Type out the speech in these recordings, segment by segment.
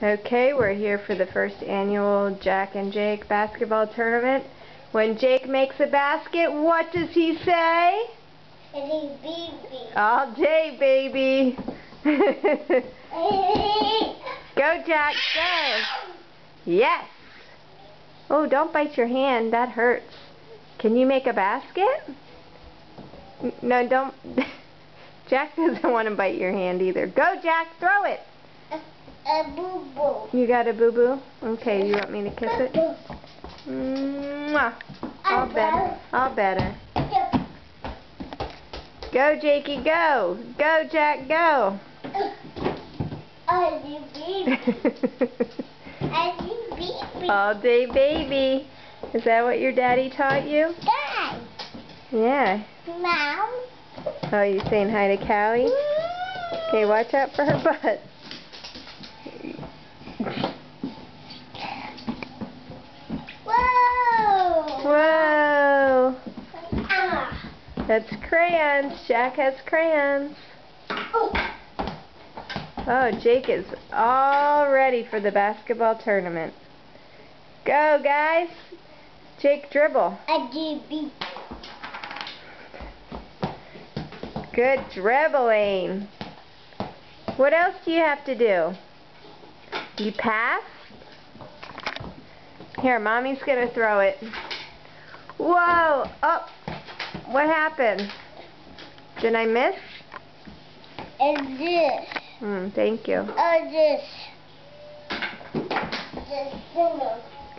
Okay, we're here for the first annual Jack and Jake basketball tournament. When Jake makes a basket, what does he say? Baby. All day, baby. Go, Jack, go. Yes. Oh, don't bite your hand. That hurts. Can you make a basket? No, don't. Jack doesn't want to bite your hand either. Go, Jack, throw it. A boo-boo. You got a boo-boo? Okay, you want me to kiss it? Mwah. All better. Go, Jakey, go. Go, Jack, go. All day baby. Is that what your daddy taught you? Guys. Yeah. Mom. Oh, you saying hi to Callie? Okay, watch out for her butt. Whoa. Whoa. Ah. That's crayons. Jack has crayons. Oh, Jake is all ready for the basketball tournament. Go, guys. Jake, dribble. Good dribbling. What else do you have to do? You pass? Here, Mommy's going to throw it. Whoa! Oh! What happened? Did I miss? And this. Thank you. This.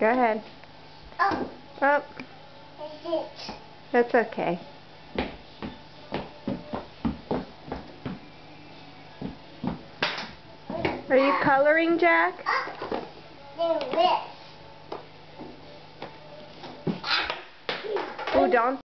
Go ahead. Oh. Oh. This. That's okay. Are you coloring, Jack? Then this. Oh, don't